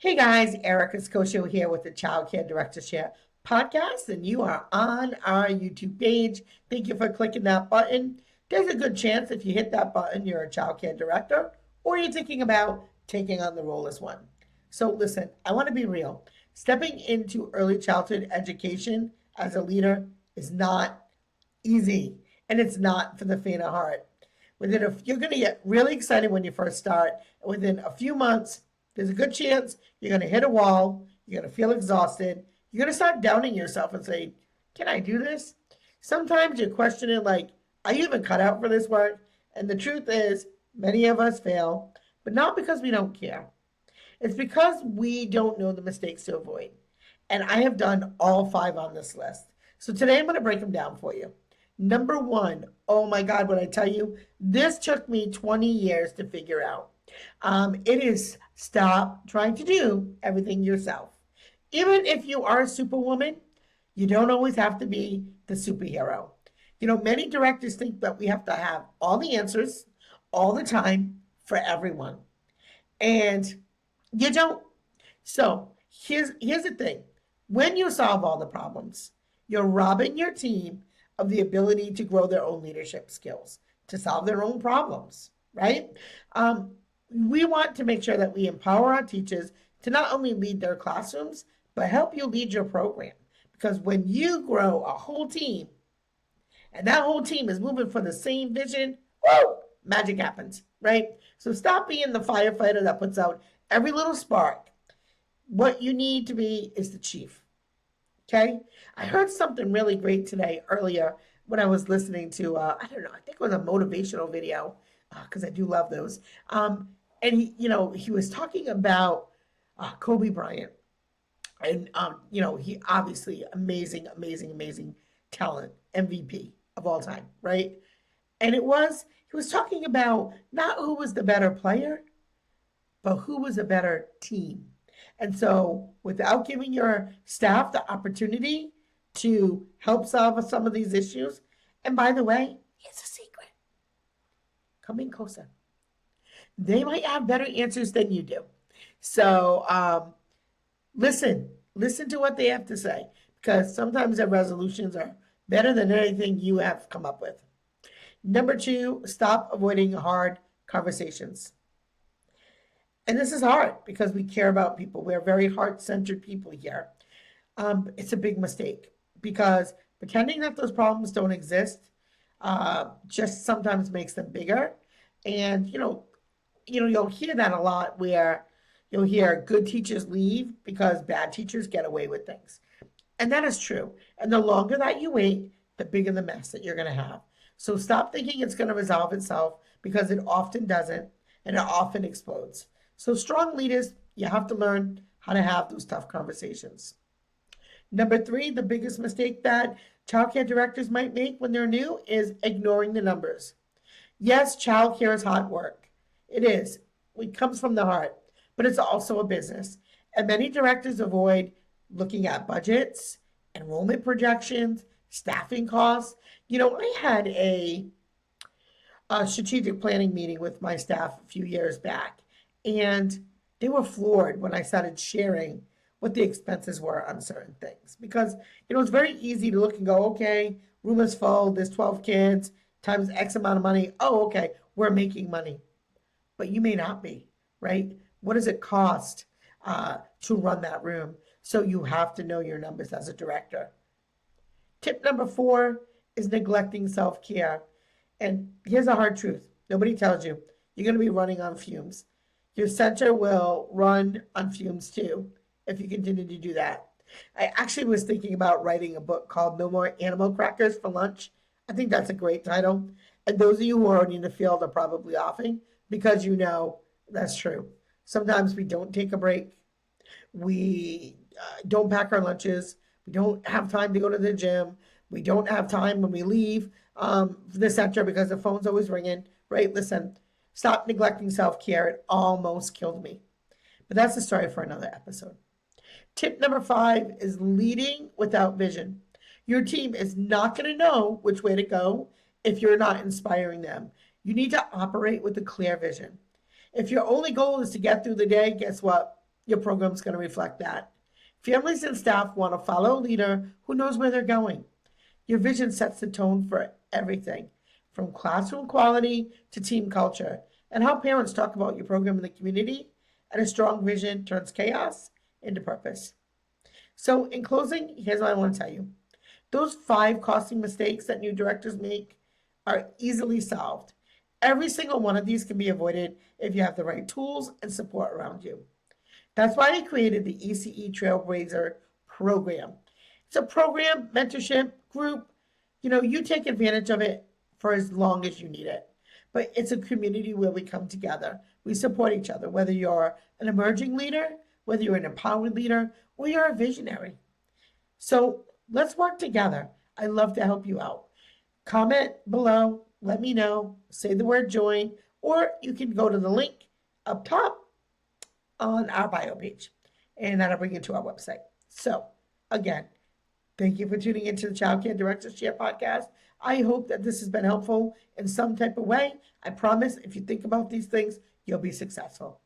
Hey guys, Erica Saccoccio here with the Childcare Director Share podcast, and you are on our YouTube page. Thank you for clicking that button. There's a good chance if you hit that button, you're a childcare director or you're thinking about taking on the role as one. So, listen, I want to be real. Stepping into early childhood education as a leader is not easy, and it's not for the faint of heart. You're going to get really excited when you first start. And within a few months, there's a good chance you're going to hit a wall. You're going to feel exhausted. You're going to start doubting yourself and say, "Can I do this?" Sometimes you're questioning, like, "Are you even cut out for this work?" And the truth is, many of us fail, but not because we don't care. It's because we don't know the mistakes to avoid. And I have done all five on this list. So today I'm going to break them down for you. Number one, oh my God, what I tell you, this took me 20 years to figure out. It is stop trying to do everything yourself. Even if you are a superwoman, you don't always have to be the superhero. Many directors think that we have to have all the answers all the time for everyone. And you don't. So here's the thing. When you solve all the problems, you're robbing your team of the ability to grow their own leadership skills, to solve their own problems, right? We want to make sure that we empower our teachers to not only lead their classrooms, but help you lead your program. Because when you grow a whole team, and that whole team is moving for the same vision, whoa, magic happens, right? So stop being the firefighter that puts out every little spark. What you need to be is the chief. Okay? I heard something really great today earlier when I was listening to, I don't know, I think it was a motivational video, because I do love those. And he was talking about Kobe Bryant. And, he obviously amazing, amazing, amazing talent, MVP of all time, right? And he was talking about not who was the better player, but who was a better team. And so, without giving your staff the opportunity to help solve some of these issues, and by the way, here's a secret, coming closer. They might have better answers than you do. So, listen to what they have to say, because sometimes their resolutions are better than anything you have come up with. Number two, stop avoiding hard conversations. And this is hard because we care about people. We're very heart-centered people here. It's a big mistake because pretending that those problems don't exist just sometimes makes them bigger. And you'll hear that a lot where you'll hear good teachers leave because bad teachers get away with things. And that is true. And the longer that you wait, the bigger the mess that you're going to have. So stop thinking it's going to resolve itself, because it often doesn't, and it often explodes. So strong leaders, you have to learn how to have those tough conversations. Number three, the biggest mistake that childcare directors might make when they're new is ignoring the numbers. Yes, childcare is hard work. It is. It comes from the heart, but it's also a business. And many directors avoid looking at budgets, enrollment projections, staffing costs. I had a strategic planning meeting with my staff a few years back, and they were floored when I started sharing what the expenses were on certain things. Because it's very easy to look and go, okay, room is full, there's 12 kids, times X amount of money. Oh, okay, we're making money. But you may not be, right? What does it cost to run that room? So you have to know your numbers as a director. Tip number four is neglecting self-care. And here's a hard truth. Nobody tells you. You're going to be running on fumes. Your center will run on fumes too if you continue to do that. I actually was thinking about writing a book called No More Animal Crackers for Lunch. I think that's a great title. And those of you who are already in the field are probably laughing because that's true. Sometimes we don't take a break. We don't pack our lunches. We don't have time to go to the gym. We don't have time when we leave the center because the phone's always ringing, right? Listen, stop neglecting self-care. It almost killed me. But that's a story for another episode. Tip number five is leading without vision. Your team is not going to know which way to go if you're not inspiring them. You need to operate with a clear vision. If your only goal is to get through the day, guess what? your program's going to reflect that. Families and staff want to follow a leader who knows where they're going. Your vision sets the tone for everything, from classroom quality to team culture, and how parents talk about your program in the community. And a strong vision turns chaos into purpose. So, in closing, here's what I want to tell you. Those 5 costly mistakes that new directors make are easily solved. Every single one of these can be avoided if you have the right tools and support around you. That's why I created the ECE Trailblazer program. It's a program, mentorship, group. You take advantage of it for as long as you need it. But it's a community where we come together. We support each other, whether you're an emerging leader, whether you're an empowered leader, or you're a visionary. So let's work together. I love to help you out. Comment below, let me know, say the word join, or you can go to the link up top on our bio page, and that'll bring you to our website. So, again, thank you for tuning into the Childcare Directors Share podcast. I hope that this has been helpful in some type of way. I promise if you think about these things, you'll be successful.